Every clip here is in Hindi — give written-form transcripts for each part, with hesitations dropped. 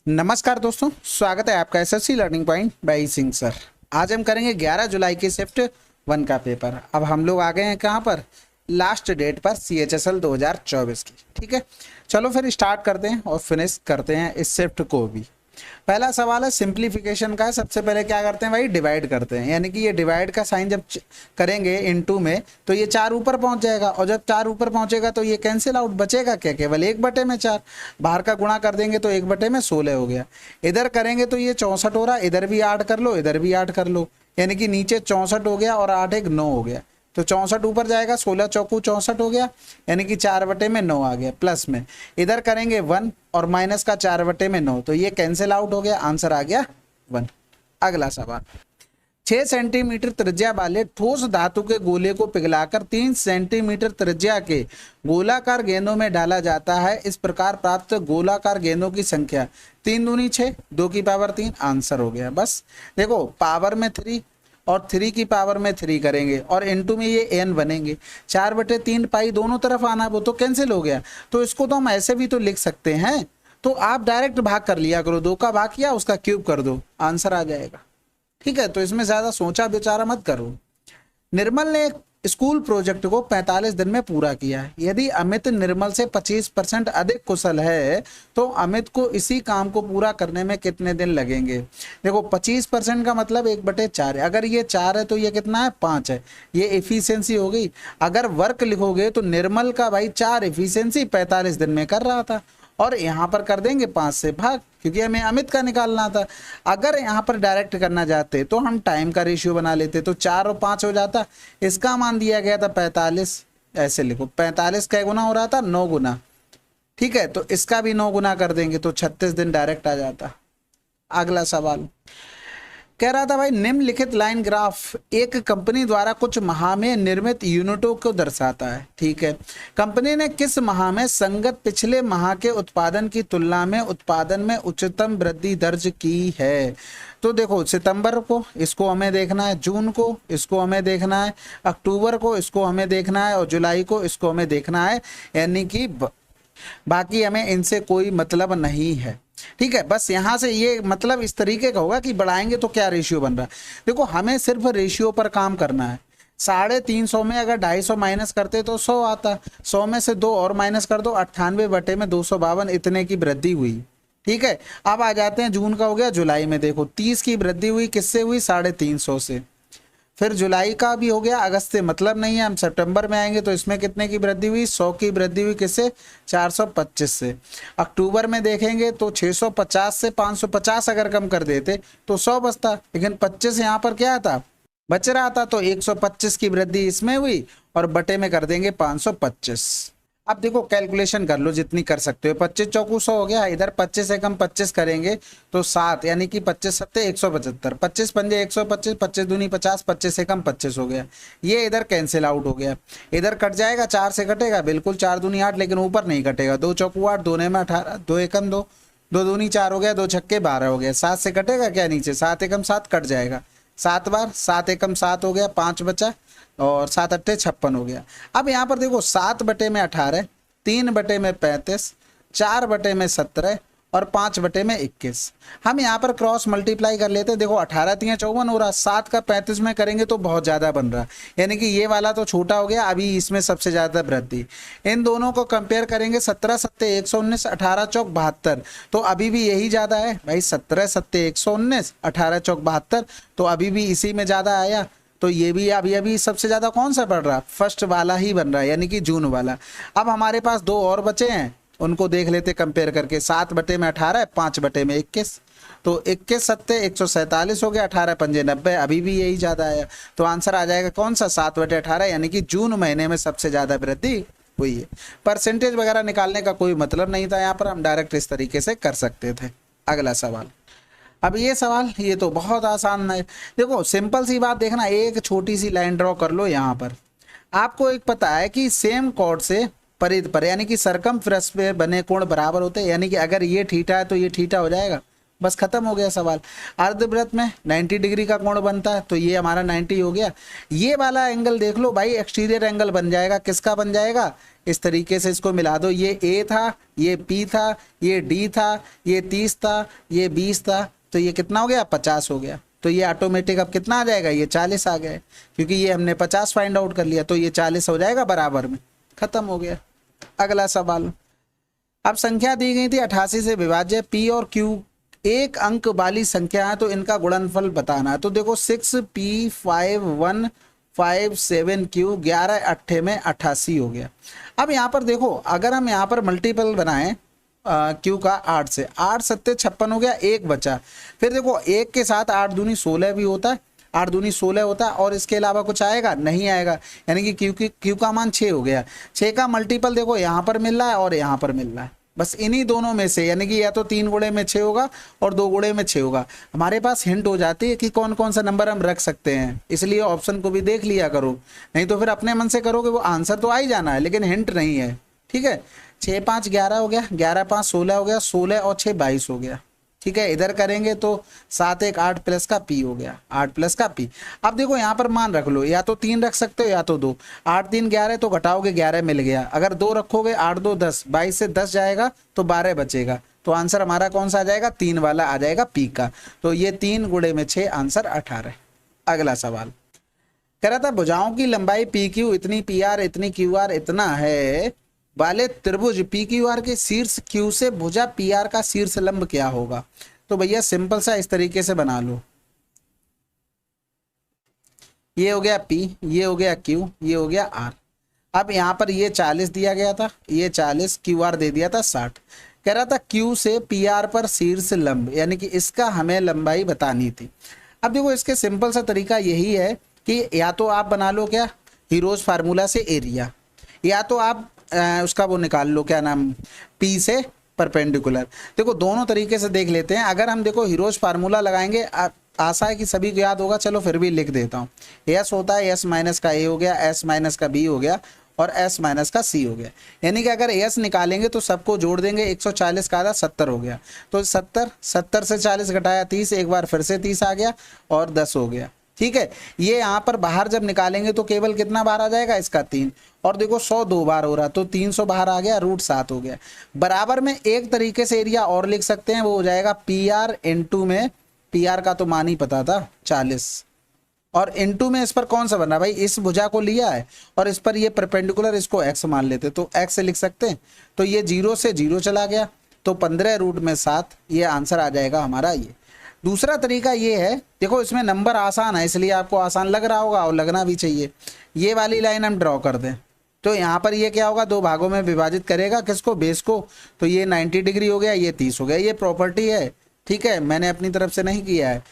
नमस्कार दोस्तों, स्वागत है आपका SSC learning point by Singh sir. आज हम करेंगे 11 जुलाई की शिफ्ट 1 का पेपर। अब हम लोग आ गए हैं कहाँ पर, लास्ट डेट पर CHSL 2024 की। ठीक है, चलो फिर स्टार्ट करते हैं और फिनिश करते हैं इस शिफ्ट को भी। पहला सवाल है सिंप्लीफिकेशन का। सबसे पहले क्या करते हैं भाई, डिवाइड करते हैं। यानी कि ये डिवाइड का साइन जब करेंगे इनटू में तो ये 4 ऊपर पहुंच जाएगा, और जब 4 ऊपर पहुंचेगा तो ये कैंसिल आउट, बचेगा क्या, केवल 1/4। बाहर का गुणा कर देंगे तो 1/16 हो गया। इधर करेंगे तो ये 64 हो रहा, इधर भी 8 कर लो, इधर भी 8 कर लो, यानी कि नीचे 64 हो गया और 8 एक 9 हो गया। तो 64 ऊपर जाएगा, 16 चौकू 64 हो गया, यानी कि 4/9 आ गया। प्लस में इधर करेंगे 1 और माइनस का 4/9, तो ये कैंसिल आउट हो गया, आंसर आ गया 1। अगला सवाल, 6 सेंटीमीटर त्रिज्या वाले ठोस धातु के गोले को पिघलाकर 3 सेंटीमीटर त्रिज्या के गोलाकार गेंदों में डाला जाता है। इस प्रकार प्राप्त गोलाकार गेंदों की संख्या 3 दूनी 6, 2 की पावर 3, आंसर हो गया। बस देखो, पावर में 3 और 3 की पावर में 3 करेंगे और इनटू में ये n बनेंगे। 4/3 पाई दोनों तरफ आना, वो तो कैंसिल हो गया। तो इसको तो हम ऐसे भी तो लिख सकते हैं, तो आप डायरेक्ट भाग कर लिया करो, 2 का भाग किया उसका क्यूब कर दो, आंसर आ जाएगा। ठीक है, तो इसमें ज्यादा सोचा विचारा मत करो। निर्मल ने स्कूल प्रोजेक्ट को 45 दिन में पूरा किया है। यदि अमित निर्मल से 25% अधिक कुशल है तो अमित को इसी काम को पूरा करने में कितने दिन लगेंगे। देखो, 25% का मतलब 1/4 है। अगर ये 4 है तो ये कितना है, 5 है। ये एफिशिएंसी हो गई। अगर वर्क लिखोगे तो निर्मल का भाई 4 एफिशिएंसी 45 दिन में कर रहा था, और यहाँ पर कर देंगे 5 से भाग, क्योंकि हमें अमित का निकालना था। अगर यहाँ पर डायरेक्ट करना चाहते तो हम टाइम का रेशियो बना लेते, तो 4 और 5 हो जाता। इसका मान दिया गया था 45, ऐसे लिखो, 45 का गुना हो रहा था 9 गुना। ठीक है, तो इसका भी 9 गुना कर देंगे तो 36 दिन डायरेक्ट आ जाता। अगला सवाल कह रहा था भाई, निम्नलिखित लाइन ग्राफ एक कंपनी द्वारा कुछ माह में निर्मित यूनिटों को दर्शाता है। ठीक है, कंपनी ने किस माह में संगत पिछले माह के उत्पादन की तुलना में उत्पादन में उच्चतम वृद्धि दर्ज की है। तो देखो, सितंबर को इसको हमें देखना है, जून को इसको हमें देखना है, अक्टूबर को इसको हमें देखना है, और जुलाई को इसको हमें देखना है। यानी कि बाकी हमें इनसे कोई मतलब नहीं है। ठीक है, बस यहां से ये मतलब इस तरीके का होगा कि बढ़ाएंगे तो क्या रेशियो बन रहा है। देखो, हमें सिर्फ रेशियो पर काम करना है। 350 में अगर 250 माइनस करते तो 100 आता, 100 में से 2 और माइनस कर दो, 98/252, इतने की वृद्धि हुई। ठीक है, अब आ जाते हैं जून का हो गया, जुलाई में देखो 30 की वृद्धि हुई, किससे हुई, 350 से। फिर जुलाई का भी हो गया, अगस्त से मतलब नहीं है, हम सितंबर में आएंगे तो इसमें कितने की वृद्धि हुई, 100 की वृद्धि हुई, किससे, 425 से। अक्टूबर में देखेंगे तो 650 से 550 अगर कम कर देते तो 100 बचता, लेकिन 25 यहाँ पर क्या था, बच रहा था, तो 125 की वृद्धि इसमें हुई और बटे में कर देंगे 525। अब देखो, कैलकुलेशन कर लो जितनी कर सकते हो। 25 चौकू 100 हो गया, इधर 25 से कम 25 करेंगे तो 7, यानी कि 25 सत्ते 175, 25 पंजे 125, 25 दूनी 50, 25 से कम 25 हो गया। ये इधर कैंसिल आउट हो गया, इधर कट जाएगा, 4 से कटेगा बिल्कुल, 4 दूनी 8, लेकिन ऊपर नहीं कटेगा, 2 चौकू 8, 2 में 18, 2 एकम 2, 2 दूनी 4 हो गया, 2 छक्के 12 हो गया। 7 से कटेगा क्या, नीचे 7 एकम 7 कट जाएगा, 7 बार 7 एकम 7 हो गया, 5 बचा, और 7 अट्ठे 56 हो गया। अब यहाँ पर देखो, 7/18, 3/35, 4/17 और 5/21। हम यहाँ पर क्रॉस मल्टीप्लाई कर लेते हैं। देखो, 18 3 54 हो रहा, 7 का 35 में करेंगे तो बहुत ज़्यादा बन रहा, यानी कि ये वाला तो छोटा हो गया, अभी इसमें सबसे ज़्यादा वृद्धि। इन दोनों को कंपेयर करेंगे, 17 सत्ते 119, 18 चौक 72, तो अभी भी यही ज़्यादा है भाई। 17 सत्ते 119, 18 चौक 72, तो अभी भी इसी में ज़्यादा आया। तो ये भी अभी सबसे ज़्यादा कौन सा बढ़ रहा, फर्स्ट वाला ही बन रहा है, यानी कि जून वाला। अब हमारे पास 2 और बचे हैं, उनको देख लेते कंपेयर करके। 7/18, 5/21, तो 21 सत्ते 147 हो गया, 18 पंजे 90, अभी भी यही ज़्यादा आया। तो आंसर आ जाएगा कौन सा, 7/18, यानी कि जून महीने में सबसे ज़्यादा वृद्धि हुई है। परसेंटेज वगैरह निकालने का कोई मतलब नहीं था यहाँ पर, हम डायरेक्ट इस तरीके से कर सकते थे। अगला सवाल, अब ये सवाल ये तो बहुत आसान है। देखो, सिंपल सी बात देखना, एक छोटी सी लाइन ड्रॉ कर लो। यहाँ पर आपको एक पता है कि सेम कॉर्ड से परिध पर, यानी कि सरकमफ्रेंस पे बने कोण बराबर होते हैं, यानी कि अगर ये थीटा है तो ये थीटा हो जाएगा, बस खत्म हो गया सवाल। अर्धवृत्त में 90 डिग्री का कोण बनता है, तो ये हमारा 90 हो गया। ये वाला एंगल देख लो भाई, एक्सटीरियर एंगल बन जाएगा, किसका बन जाएगा, इस तरीके से इसको मिला दो, ये ए था, ये पी था, ये डी था, ये 30 था, ये 20 था, तो ये कितना हो गया 50 हो गया। तो ये ऑटोमेटिक अब कितना आ जाएगा, ये 40 आ गया, क्योंकि ये हमने 50 फाइंड आउट कर लिया, तो ये 40 हो जाएगा बराबर में, खत्म हो गया। अगला सवाल, अब संख्या दी गई थी 88 से विभाज्य पी और क्यू एक अंक वाली संख्या है, तो इनका गुणनफल बताना है। तो देखो 6p5157q 11 अट्ठे में 88 हो गया। अब यहाँ पर देखो, अगर हम यहाँ पर मल्टीपल बनाएं क्यू का 8 से, 8 सत्ते 56 हो गया, एक बचा। फिर देखो एक के साथ 8 दूनी 16 भी होता है, 8 दूनी 16 होता है, और इसके अलावा कुछ आएगा नहीं आएगा, यानी कि क्यू का मान 6 हो गया। 6 का मल्टीपल देखो यहाँ पर मिल रहा है और यहाँ पर मिल रहा है, बस इन्हीं दोनों में से, यानी कि या तो 3 गुणे में 6 होगा और 2 गुणे में 6 होगा। हमारे पास हिंट हो जाती है कि कौन कौन सा नंबर हम रख सकते हैं, इसलिए ऑप्शन को भी देख लिया करो, नहीं तो फिर अपने मन से करोगे वो आंसर तो आ ही जाना है, लेकिन हिंट नहीं है। ठीक है, 6 5 11 हो गया, 11 5 16 हो गया, 16 और 6 22 हो गया। ठीक है, इधर करेंगे तो 7 1 8 प्लस का पी हो गया, 8 प्लस का पी। अब देखो यहाँ पर मान रख लो, या तो 3 रख सकते हो या तो 2। 8 3 11 तो घटाओगे 11 मिल गया, अगर 2 रखोगे 8 2 10, 22 से 10 जाएगा तो 12 बचेगा, तो आंसर हमारा कौन सा आ जाएगा, 3 वाला आ जाएगा पी का। तो ये 3 गुणे में 6 आंसर 18। अगला सवाल कह रहा था भुजाओं की लंबाई पी क्यू इतनी, पी आर इतनी, क्यू आर इतना है वाले त्रिभुज पी क्यू आर के शीर्ष क्यू से भुजा पी आर का शीर्ष लंब क्या होगा। तो भैया सिंपल सा इस तरीके से बना लो, ये हो गया पी, ये हो गया क्यू, ये हो गया आर। अब यहाँ पर ये 40 दिया गया था, ये 40, क्यू आर दे दिया था 60। कह रहा था क्यू से पी आर पर शीर्ष लंब, यानी कि इसका हमें लंबाई बतानी थी। अब देखो इसके सिंपल सा तरीका यही है कि या तो आप बना लो क्या हीरोज फार्मूला से एरिया, या तो आप उसका वो निकाल लो, क्या नाम, पी से परपेंडिकुलर। देखो दोनों तरीके से देख लेते हैं। अगर हम देखो हीरोज फार्मूला लगाएंगे, आशा है कि सभी को याद होगा, चलो फिर भी लिख देता हूँ। एस होता है एस माइनस का ए हो गया, एस माइनस का बी हो गया, और एस माइनस का सी हो गया। यानी कि अगर एस निकालेंगे तो सबको जोड़ देंगे, 140 का आधा 70 हो गया, तो 70 से 40 घटाया 30, एक बार फिर से 30 आ गया और 10 हो गया। ठीक है, ये यहाँ पर बाहर जब निकालेंगे तो केवल कितना बार आ जाएगा, इसका 3, और देखो 100 2 बार हो रहा, तो 300 बाहर आ गया, √7 हो गया। बराबर में एक तरीके से एरिया और लिख सकते हैं, वो हो जाएगा पी आर इंटू में, पी आर का तो मान ही पता था 40, और इंटू में इस पर कौन सा बना भाई, इस भुजा को लिया है और इस पर ये परपेंडिकुलर, इसको x मान लेते तो x से लिख सकते हैं। तो ये 0 से 0 चला गया, तो 15√7, ये आंसर आ जाएगा हमारा ये। दूसरा तरीका ये है, देखो इसमें नंबर आसान है इसलिए आपको आसान लग रहा होगा और लगना भी चाहिए। ये वाली लाइन हम ड्रॉ कर दें तो यहाँ पर ये क्या होगा, 2 भागों में विभाजित करेगा, किसको, बेस को। तो ये 90 डिग्री हो गया, ये 30 हो गया। ये प्रॉपर्टी है, ठीक है, मैंने अपनी तरफ से नहीं किया है,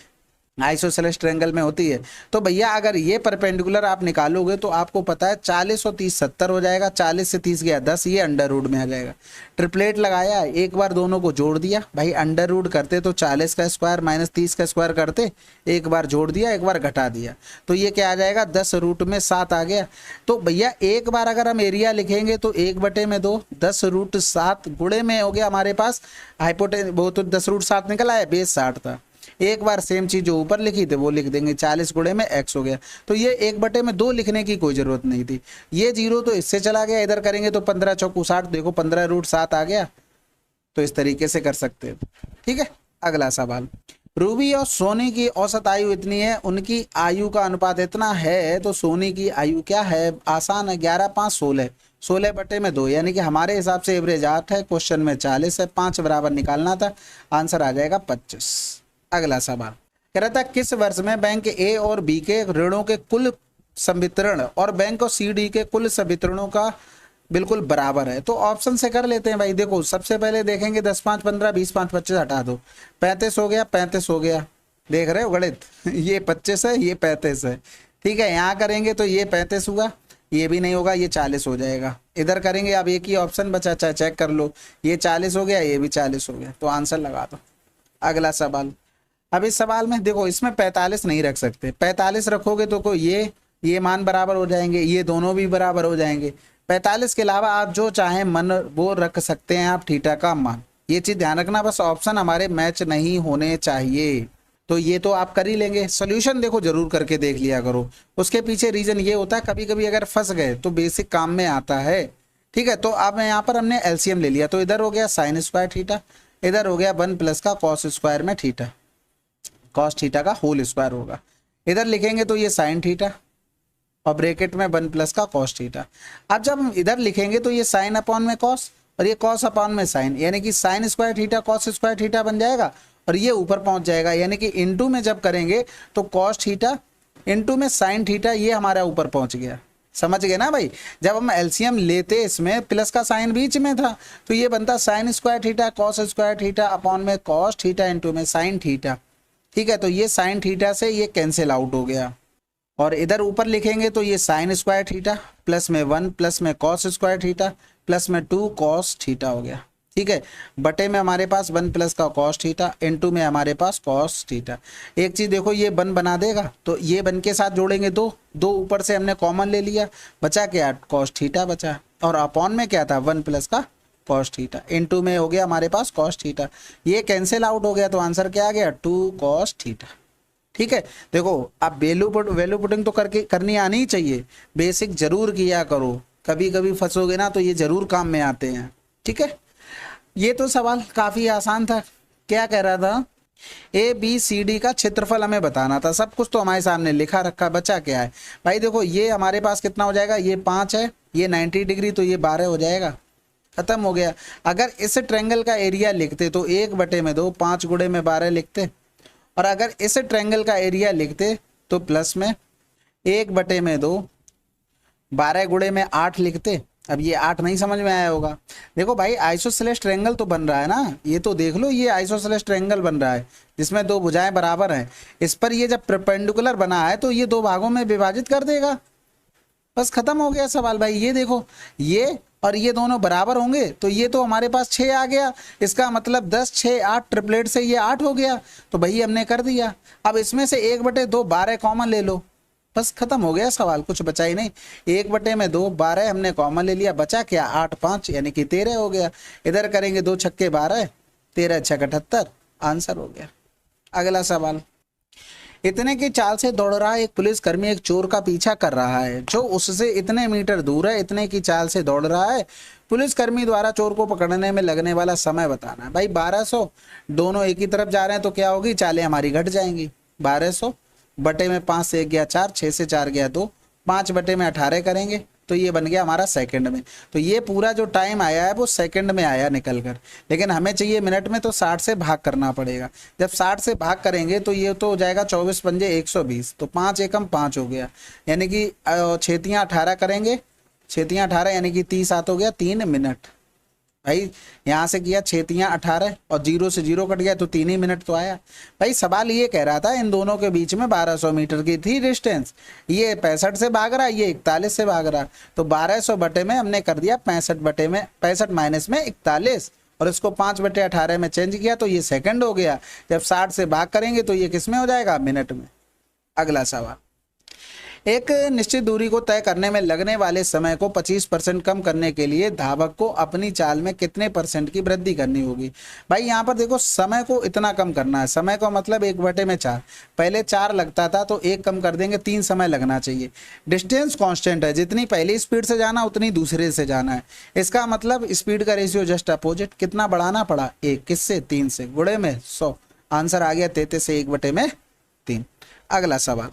आइसोसेलेस ट्रायंगल में होती है। तो भैया अगर ये परपेंडिकुलर आप निकालोगे तो आपको पता है 40 और 30 70 हो जाएगा, 40 से 30 गया 10, ये अंडर रूट में आ जाएगा। ट्रिपलेट लगाया, एक बार दोनों को जोड़ दिया, भाई अंडर रूट करते तो 40 का स्क्वायर माइनस 30 का स्क्वायर करते, एक बार जोड़ दिया एक बार घटा दिया, तो ये क्या आ जाएगा, 10√7 आ गया। तो भैया एक बार अगर हम एरिया लिखेंगे तो 1/2, 10√7 गुणे में हो गया हमारे पास हाइपोटेनस, वो तो 10√7 निकला है, बेस 60 था। एक बार सेम चीज जो ऊपर लिखी थी वो लिख देंगे, 40 गुणे में x हो गया। तो ये 1/2 लिखने की कोई जरूरत नहीं थी, ये 0 तो इससे चला गया, इधर करेंगे तो 15 चौकू 60, देखो 15√7 आ गया। तो इस तरीके से कर सकते हैं। ठीक है, अगला सवाल, रूबी और सोनी की औसत आयु इतनी है, उनकी आयु का अनुपात इतना है, तो सोनी की आयु क्या है, आसान है, 11 5 16, 16/2, यानी कि हमारे हिसाब से एवरेज 8 है, क्वेश्चन में 40 है, 5 बराबर निकालना था, आंसर आ जाएगा 25। अगला सवाल कह रहा था किस वर्ष में बैंक ए और बी के ऋणों के कुल संवितरण और बैंक और सी डी के कुल संवितरणों का बिल्कुल बराबर है। तो ऑप्शन से कर लेते हैं भाई। देखो सबसे पहले देखेंगे 10 5 15, 20 5 25 हटा दो, 35 हो गया, 35 हो गया, देख रहे हो गणित ये 25 है, ये 35 है। ठीक है, यहाँ करेंगे तो ये 35 हुआ, ये भी नहीं होगा, ये 40 हो जाएगा। इधर करेंगे, अब एक ही ऑप्शन बचा, चाहे चेक कर लो, ये 40 हो गया, ये भी 40 हो गया, तो आंसर लगा दो। अगला सवाल, अब इस सवाल में देखो इसमें 45 नहीं रख सकते, 45 रखोगे तो कोई ये मान बराबर हो जाएंगे, ये दोनों भी बराबर हो जाएंगे। 45 के अलावा आप जो चाहें मन वो रख सकते हैं आप, थीटा का मान, ये चीज ध्यान रखना, बस ऑप्शन हमारे मैच नहीं होने चाहिए। तो ये तो आप कर ही लेंगे। सोल्यूशन देखो जरूर करके देख लिया करो, उसके पीछे रीजन ये होता है, कभी कभी अगर फंस गए तो बेसिक काम में आता है। ठीक है, तो अब यहाँ पर हमने एलसीएम ले लिया, तो इधर हो गया साइन स्क्वायर थीटा, इधर हो गया 1 प्लस का कॉस स्क्वायर में थीटा, कॉस थीटा का होल स्क्वायर होगा। इधर लिखेंगे तो ये साइन थीटा और ब्रैकेट में 1 प्लस का कॉस थीटा। अब जब हम इधर लिखेंगे तो ये साइन अपॉन में कॉस और ये कॉस अपॉन में साइन, यानी कि sine square theta cos square theta बन जाएगा और ये ऊपर पहुंच जाएगा, यानी कि इनटू में जब करेंगे तो कॉस थीटा इनटू में साइन थीटा, ये हमारा ऊपर पहुंच गया। समझ गए ना भाई? जब हम एलसीएम लेते इसमें प्लस का साइन बीच में था तो ये बनता sine square theta cos square theta upon में कॉस थीटा इनटू में साइन थीटा। ठीक है, तो ये साइन थीटा से ये कैंसिल आउट हो गया और इधर ऊपर लिखेंगे तो ये साइन स्क्वायर थीटा प्लस में 1 प्लस में कॉस स्क्वायर थीटा प्लस में 2 कॉस थीटा हो गया। ठीक है, बटे में हमारे पास 1 प्लस का कॉस थीटा इनटू में हमारे पास कॉस थीटा। एक चीज़ देखो, ये 1 बना देगा तो ये 1 के साथ जोड़ेंगे 2, 2 ऊपर से हमने कॉमन ले लिया, बचा क्या कॉस थीटा बचा, और अपॉन में क्या था 1 प्लस का कॉस थीटा इनटू में हो गया हमारे पास कॉस थीटा। ये कैंसिल आउट हो गया तो आंसर क्या आ गया 2 कॉस थीटा। ठीक है, देखो आप वैल्यू पुटिंग तो करनी आनी ही चाहिए, बेसिक जरूर किया करो, कभी कभी फंसोगे ना तो ये जरूर काम में आते हैं। ठीक है, ये तो सवाल काफ़ी आसान था। क्या कह रहा था, ए बी सी डी का क्षेत्रफल हमें बताना था, सब कुछ तो हमारे सामने लिखा रखा, बचा क्या है भाई? देखो ये हमारे पास कितना हो जाएगा, ये 5 है, ये 90 डिग्री तो ये 12 हो जाएगा, खत्म हो गया। अगर इस ट्रायंगल का एरिया लिखते तो 1/2 5 गुणे में 12 लिखते, और अगर इस ट्रायंगल का एरिया लिखते तो प्लस में 1/2 12 गुणे में 8 लिखते। अब ये 8 नहीं समझ में आया होगा। देखो भाई आइसोसेलेस ट्रायंगल तो बन रहा है ना, ये तो देख लो, ये आइसोसेलेस ट्रायंगल बन रहा है जिसमें 2 भुजाएं बराबर हैं। इस पर ये जब परपेंडिकुलर बना है तो ये 2 भागों में विभाजित कर देगा, बस खत्म हो गया सवाल भाई। ये देखो, ये और ये दोनों बराबर होंगे तो ये तो हमारे पास 6 आ गया, इसका मतलब 10 6 8 ट्रिपलेट से ये 8 हो गया, तो भाई हमने कर दिया। अब इसमें से 1/2 12 कॉमन ले लो, बस खत्म हो गया सवाल, कुछ बचा ही नहीं। 1/2 12 हमने कॉमन ले लिया, बचा क्या 8 5 यानी कि 13 हो गया। इधर करेंगे 2 छक्के 12 13 6 78, आंसर हो गया। अगला सवाल, इतने की चाल से दौड़ रहा एक पुलिसकर्मी एक चोर का पीछा कर रहा है जो उससे इतने मीटर दूर है, इतने की चाल से दौड़ रहा है। पुलिसकर्मी द्वारा चोर को पकड़ने में लगने वाला समय बताना है। भाई 1200, दोनों एक ही तरफ जा रहे हैं तो क्या होगी, चालें हमारी घट जाएंगी। 1200 बटे में 5 से 1 गया 4, 6 से 4 गया 2, 5 बटे में 18 करेंगे तो ये बन गया हमारा सेकंड में। तो ये पूरा जो टाइम आया है वो सेकंड में आया निकल कर, लेकिन हमें चाहिए मिनट में, तो 60 से भाग करना पड़ेगा। जब 60 से भाग करेंगे तो ये तो हो जाएगा 24 पंजे 120, तो 5 एकम 5 हो गया, यानी कि 6 18 करेंगे, 6 18 यानी कि 30 7 हो गया 3 मिनट। भाई यहाँ से किया 6 3 18 और 0 से 0 कट गया तो 3 ही मिनट तो आया। भाई सवाल ये कह रहा था इन दोनों के बीच में 1200 मीटर की थी डिस्टेंस, ये 65 से भाग रहा, ये 41 से भाग रहा, तो 1200 बटे में हमने कर दिया 65 बटे में 65 माइनस में 41 और इसको 5/18 में चेंज किया तो ये सेकंड हो गया। जब 60 से भाग करेंगे तो ये किस में हो जाएगा, मिनट में। अगला सवाल, एक निश्चित दूरी को तय करने में लगने वाले समय को 25% कम करने के लिए धावक को अपनी चाल में कितने % की वृद्धि करनी होगी। भाई यहाँ पर देखो समय को इतना कम करना है, समय का मतलब 1/4, पहले 4 लगता था तो 1 कम कर देंगे, 3 समय लगना चाहिए। डिस्टेंस कांस्टेंट है, जितनी पहली स्पीड से जाना उतनी दूसरे से जाना है, इसका मतलब स्पीड का रेशियो जस्ट अपोजिट। कितना बढ़ाना पड़ा, 1 किससे 3 से, गुणे में 100, आंसर आ गया 33 से 1/3। अगला सवाल,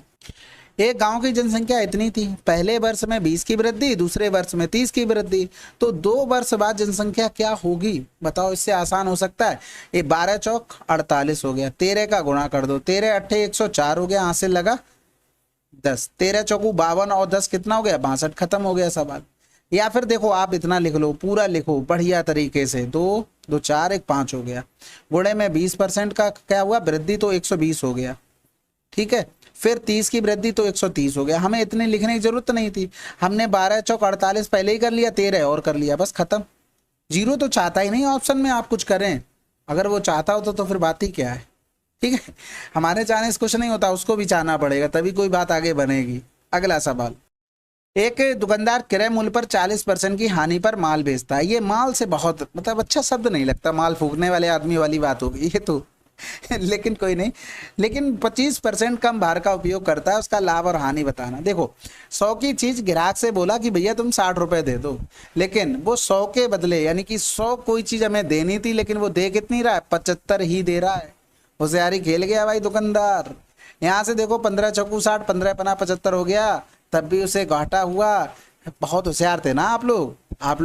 एक गांव की जनसंख्या इतनी थी, पहले वर्ष में 20 की वृद्धि, दूसरे वर्ष में 30 की वृद्धि, तो 2 वर्ष बाद जनसंख्या क्या होगी बताओ। इससे आसान हो सकता है, ये 12 चौक 48 हो गया, 13 का गुणा कर दो, 13 8 104 हो गया, यहाँ से लगा 10, 13 चौकू 52 और 10 कितना हो गया 62, खत्म हो गया सवाल। या फिर देखो आप इतना लिख लो, पूरा लिखो बढ़िया तरीके से, 2 2 4 1 5 हो गया, गुणे में 20% का क्या हुआ वृद्धि तो 120 हो गया, ठीक है। फिर 30 की वृद्धि तो 130 हो गया, हमें इतने लिखने की जरूरत नहीं थी, हमने 12 चौक 48 पहले ही कर लिया, 13 और कर लिया, बस खत्म। 0 तो चाहता ही नहीं ऑप्शन में आप कुछ करें, अगर वो चाहता होता तो फिर बात ही क्या है, ठीक है। हमारे चाहने से कुछ नहीं होता, उसको भी चाहना पड़ेगा तभी कोई बात आगे बनेगी। अगला सवाल, एक दुकानदार क्रय मूल्य पर 40% की हानि पर माल बेचता है। ये माल से बहुत मतलब अच्छा शब्द नहीं लगता, माल फूकने वाले आदमी वाली बात होगी ये तो लेकिन कोई नहीं, लेकिन 25% कम भार का उपयोग करता है, उसका लाभ और हानि बताना। देखो 100 की चीज ग्राहक से बोला कि भैया तुम 60 रुपए दे दो, लेकिन वो 100 के बदले यानी कि 100 कोई चीज हमें देनी थी, लेकिन वो दे कितनी रहा है, 75 ही दे रहा है। होशियारी खेल गया भाई दुकानदार। यहाँ से देखो 15 चौकू 60, 15 पना 75 हो गया, तब भी उसे घाटा हुआ। बहुत होशियार थे ना आप लोग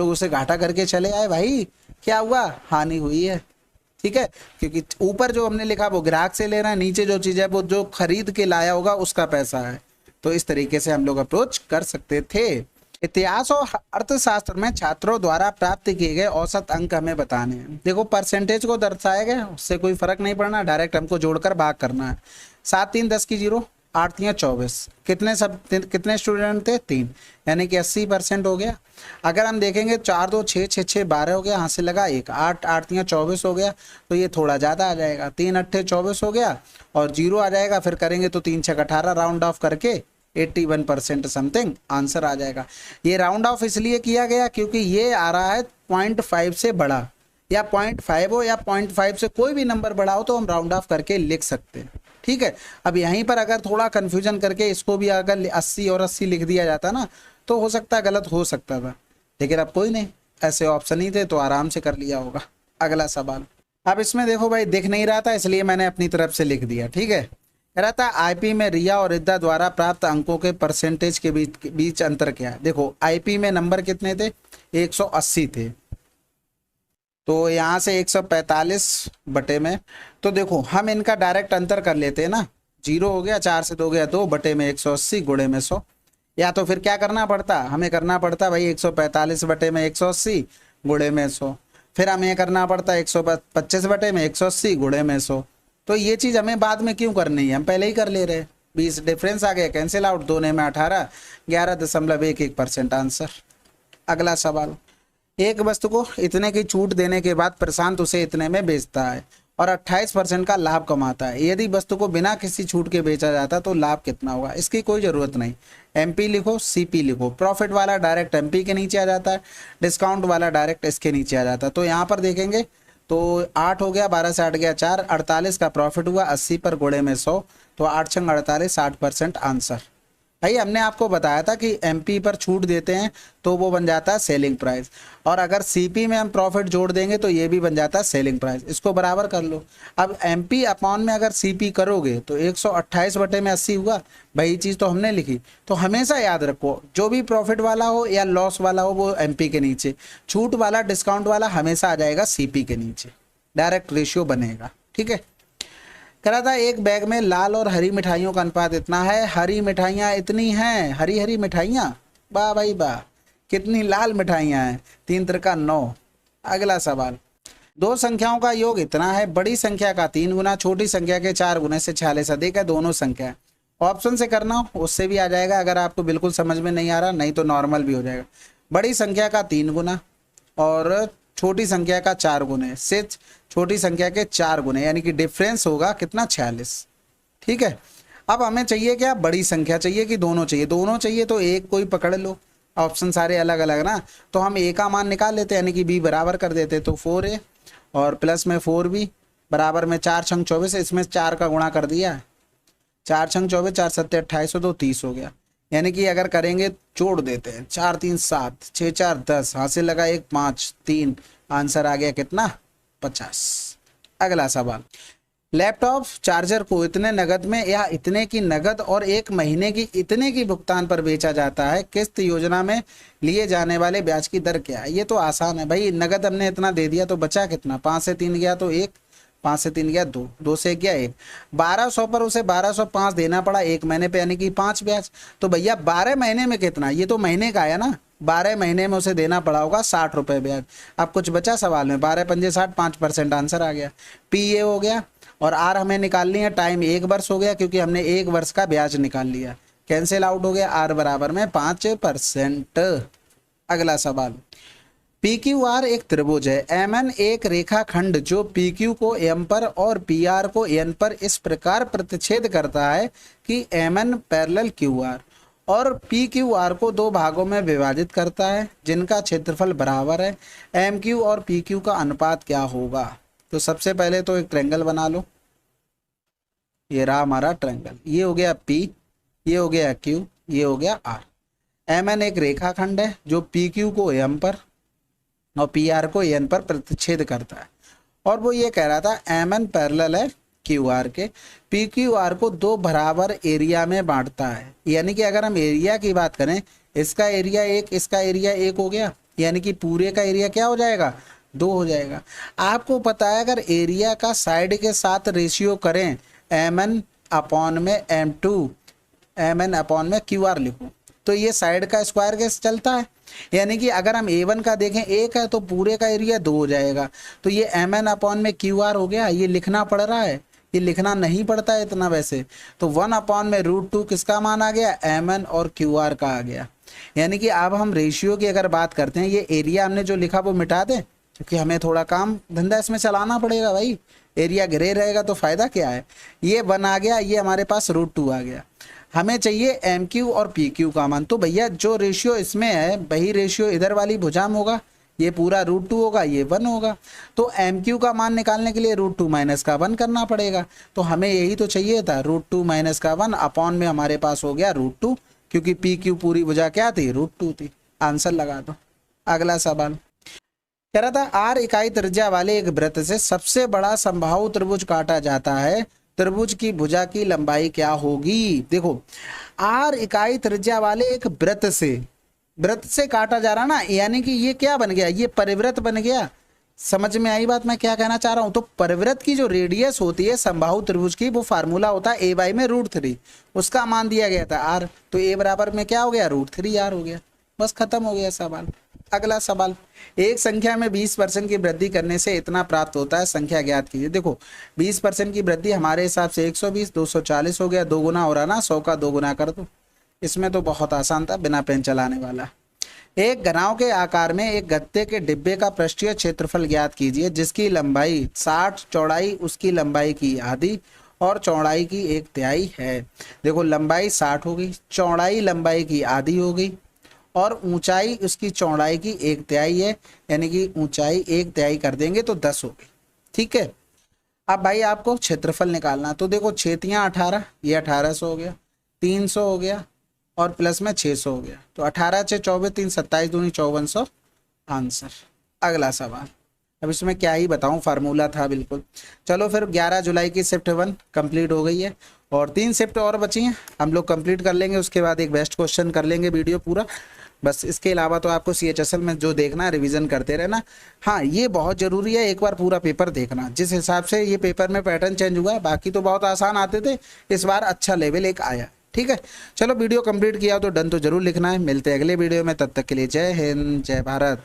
उसे घाटा करके चले आए भाई, क्या हुआ, हानि हुई है। ठीक है, क्योंकि ऊपर जो हमने लिखा वो ग्राहक से ले रहा है, नीचे जो चीज है वो जो खरीद के लाया होगा उसका पैसा है। तो इस तरीके से हम लोग अप्रोच कर सकते थे। इतिहास और अर्थशास्त्र में छात्रों द्वारा प्राप्त किए गए औसत अंक हमें बताने हैं। देखो परसेंटेज को दर्शाया गया, उससे कोई फर्क नहीं पड़ना, डायरेक्ट हमको जोड़कर भाग करना है। 7 3 10 की 0, 8 3 24, कितने स्टूडेंट थे, 3, यानी कि 80% हो गया। अगर हम देखेंगे 4 2 6 6 6 12 हो गया, यहाँ से लगा 1, 8 8 3 24 हो गया, तो ये थोड़ा ज़्यादा आ जाएगा। 3 8 24 हो गया और 0 आ जाएगा, फिर करेंगे तो 3 6 18, राउंड ऑफ करके 81% समथिंग आंसर आ जाएगा। ये राउंड ऑफ इसलिए किया गया क्योंकि ये आ रहा है 0.5 से बड़ा, या 0.5 हो या 0.5 से कोई भी नंबर बड़ा हो तो हम राउंड ऑफ करके लिख सकते हैं। ठीक है, अब यहीं पर अगर थोड़ा कंफ्यूजन करके इसको भी अगर 80 और 80 लिख दिया जाता ना तो हो सकता है गलत हो सकता था, लेकिन अब कोई नहीं, ऐसे ऑप्शन ही थे तो आराम से कर लिया होगा। अगला सवाल, अब इसमें देखो भाई दिख नहीं रहा था इसलिए मैंने अपनी तरफ से लिख दिया। ठीक है, कह रहा था आईपी में रिया और रिद्धा द्वारा प्राप्त अंकों के परसेंटेज के बीच अंतर क्या है। देखो आईपी में नंबर कितने थे, 180 थे, तो यहाँ से 145 बटे में, तो देखो हम इनका डायरेक्ट अंतर कर लेते हैं ना, 0 हो गया, 4 से 2 गया 2, बटे में 180 गुणे में 100, या तो फिर क्या करना पड़ता, हमें करना पड़ता भाई 145 बटे में 180 गुणे में 100, फिर हमें करना पड़ता 125 बटे में 180 गुणे में 100। तो ये चीज़ हमें बाद में क्यों करनी है, हम पहले ही कर ले रहे। 20 डिफरेंस आ गया, कैंसिल आउट, 2 में 18, 11.11% आंसर। अगला सवाल, एक वस्तु को इतने की छूट देने के बाद प्रशांत उसे इतने में बेचता है और 28% का लाभ कमाता है। यदि वस्तु को बिना किसी छूट के बेचा जाता तो लाभ कितना होगा। इसकी कोई ज़रूरत नहीं, एमपी लिखो, सीपी लिखो। प्रॉफिट वाला डायरेक्ट एमपी के नीचे आ जाता है, डिस्काउंट वाला डायरेक्ट इसके नीचे आ जाता है। तो यहाँ पर देखेंगे तो 8 हो गया, 12 से 8 गया 4, 48 का प्रॉफिट हुआ, 80 पर गुणे में 100, तो 8 छंग 48, 60% आंसर। भाई हमने आपको बताया था कि एमपी पर छूट देते हैं तो वो बन जाता है सेलिंग प्राइस, और अगर सीपी में हम प्रॉफिट जोड़ देंगे तो ये भी बन जाता है सेलिंग प्राइस। इसको बराबर कर लो। अब एमपी अपॉन में अगर सीपी करोगे तो 128 बटे में 80 हुआ। भाई चीज़ तो हमने लिखी, तो हमेशा याद रखो जो भी प्रॉफिट वाला हो या लॉस वाला हो वो एमपी के नीचे, छूट वाला डिस्काउंट वाला हमेशा आ जाएगा सीपी के नीचे, डायरेक्ट रेशियो बनेगा। ठीक है, कह रहा था एक बैग में लाल और हरी मिठाइयों का अनुपात इतना है, हरी मिठाइयाँ इतनी हैं, हरी हरी मिठाइयाँ, वाह भाई वाह, कितनी लाल मिठाइयाँ हैं, 3 त्रिका 9। अगला सवाल, 2 संख्याओं का योग इतना है, बड़ी संख्या का 3 गुना, छोटी संख्या के 4 गुने से 46 अधिक है, दोनों संख्या। ऑप्शन से करना हो उससे भी आ जाएगा, अगर आपको बिल्कुल समझ में नहीं आ रहा, नहीं तो नॉर्मल भी हो जाएगा। बड़ी संख्या का 3 गुना और छोटी संख्या का 4 गुने से छोटी संख्या के 4 गुने, यानी कि डिफरेंस होगा कितना, 46। ठीक है, अब हमें चाहिए क्या, बड़ी संख्या चाहिए कि दोनों चाहिए, दोनों चाहिए तो एक कोई पकड़ लो, ऑप्शन सारे अलग अलग ना, तो हम ए का मान निकाल लेते, यानी कि बी बराबर कर देते, तो 4a और प्लस में 4b बराबर में 4 छंग 24, इसमें 4 का गुणा कर दिया, 4 छंग 24, 4 सत्ते 28 हो, तो 30 हो गया। यानी कि अगर करेंगे जोड़ देते हैं, 4 3 7, 6 4 10, हासिल लगा 1 5 3, आंसर आ गया कितना, 50। अगला सवाल, लैपटॉप चार्जर को इतने नगद में या इतने की नगद और 1 महीने की इतने की भुगतान पर बेचा जाता है, किस्त योजना में लिए जाने वाले ब्याज की दर क्या है। ये तो आसान है भाई, नगद हमने इतना दे दिया तो बचा कितना, 5 से 3 गया तो 1, 5 से 3 गया 2, 2 से गया 1, 1200 पर उसे 1205 देना पड़ा 1 महीने पे, यानी कि 5 ब्याज। तो भैया 12 महीने में कितना, ये तो महीने का आया ना, 12 महीने में उसे देना पड़ा होगा 60 रुपये ब्याज। अब कुछ बचा सवाल में, 12 पंजे 60, 5% आंसर आ गया। पी ए हो गया और आर हमें निकालनी है, टाइम 1 वर्ष हो गया क्योंकि हमने 1 वर्ष का ब्याज निकाल लिया, कैंसिल आउट हो गया, आर बराबर में 5%। अगला सवाल, पी क्यू आर एक त्रिभुज है, एम एन एक रेखाखंड जो पी क्यू को एम पर और पी आर को एन पर इस प्रकार प्रतिच्छेद करता है कि M N parallel Q R और पी क्यू आर को 2 भागों में विभाजित करता है जिनका क्षेत्रफल बराबर है। एम क्यू और पी क्यू का अनुपात क्या होगा। तो सबसे पहले तो एक ट्रायंगल बना लो, ये रहा हमारा ट्रायंगल, ये हो गया P, ये हो गया Q, ये हो गया R। MN एक रेखाखंड है जो PQ को M पर और PR को N पर प्रतिच्छेद करता है, और वो ये कह रहा था MN पैरेलल है QR के, PQR को दो बराबर एरिया में बांटता है। यानी कि अगर हम एरिया की बात करें, इसका एरिया एक, इसका एरिया एक हो गया, यानी कि पूरे का एरिया क्या हो जाएगा, 2 हो जाएगा। आपको पता है अगर एरिया का साइड के साथ रेशियो करें, MN अपॉन में M2, MN अपॉन में QR लिखूं, तो ये साइड का स्क्वायर कैसे चलता है। यानी कि अगर हम A1 का देखें, 1 है तो पूरे का एरिया 2 हो जाएगा, तो ये MN अपॉन में QR हो गया। ये लिखना पड़ रहा है, ये लिखना नहीं पड़ता है इतना वैसे, तो 1 अपॉन में √2 किसका मान आ गया, MN और QR का आ गया। यानी कि अब हम रेशियो की अगर बात करते हैं, ये एरिया हमने जो लिखा वो मिटा दें, क्योंकि हमें थोड़ा काम धंधा इसमें चलाना पड़ेगा भाई, एरिया ग्रे रहेगा तो फायदा क्या है। ये 1 आ गया, ये हमारे पास √2 आ गया। हमें चाहिए MQ और PQ का मान, तो भैया जो रेशियो इसमें है वही रेशियो इधर वाली भुजा में होगा, ये पूरा √2 होगा, ये 1 होगा। तो MQ का मान निकालने के लिए √2 माइनस का 1 करना पड़ेगा, तो हमें यही तो चाहिए था, √2 माइनस का 1 अपॉन में हमारे पास हो गया √2, क्योंकि PQ पूरी भुजा क्या थी, √2 थी। आंसर लगा दो। अगला सवाल कह रहा था R इकाई त्रिज्या वाले एक वृत्त से सबसे बड़ा समबाहु त्रिभुज काटा जाता है, त्रिभुज की भुजा की लंबाई क्या होगी। देखो R इकाई त्रिज्या वाले एक वृत्त से काटा जा रहा ना, यानी कि ये क्या बन गया, ये परिवृत्त बन गया। समझ में आई बात मैं क्या कहना चाह रहा हूं। तो परिवृत्त की जो रेडियस होती है समबाहु त्रिभुज की, वो फार्मूला होता है A/, में √3, उसका मान दिया गया था R, तो A बराबर में क्या हो गया, √3R हो गया। बस खत्म हो गया सवाल। अगला सवाल, एक संख्या में 20% की वृद्धि करने से इतना प्राप्त होता है, संख्या ज्ञात कीजिए। देखो 20% की वृद्धि हमारे हिसाब से 120, 240 हो गया, 2 गुना हो रहा ना, 100 का 2 गुना कर दो। इसमें तो बहुत आसान था, बिना पेन चलाने वाला। एक घनाव के आकार में एक गत्ते के डिब्बे का पृष्ठीय क्षेत्रफल ज्ञात कीजिए, जिसकी लंबाई 60, चौड़ाई उसकी लंबाई की आधी और चौड़ाई की 1/3 है। देखो लंबाई 60 हो गई, चौड़ाई लंबाई की आधी हो गई, और ऊंचाई उसकी चौड़ाई की 1/3 है, यानी कि ऊंचाई 1/3 कर देंगे तो 10 हो गई। ठीक है, अब भाई आपको क्षेत्रफल निकालना, तो देखो 6 × 18, ये 1800 हो गया, 300 हो गया, और प्लस में 600 हो गया, तो 18 × 24, 3 27 दूनी 5400 आंसर। अगला सवाल, अब इसमें क्या ही बताऊं, फार्मूला था बिल्कुल। चलो फिर 11 जुलाई की शिफ्ट 1 कंप्लीट हो गई है, और 3 शिफ्ट और बची हैं, हम लोग कंप्लीट कर लेंगे, उसके बाद एक बेस्ट क्वेश्चन कर लेंगे वीडियो पूरा। बस इसके अलावा तो आपको CHSL में जो देखना है रिवीजन करते रहना। हाँ ये बहुत ज़रूरी है, एक बार पूरा पेपर देखना, जिस हिसाब से ये पेपर में पैटर्न चेंज हुआ है, बाकी तो बहुत आसान आते थे, इस बार अच्छा लेवल एक आया। ठीक है, चलो वीडियो कंप्लीट किया तो डन तो जरूर लिखना है। मिलते हैं अगले वीडियो में, तब तक के लिए जय हिंद, जय भारत।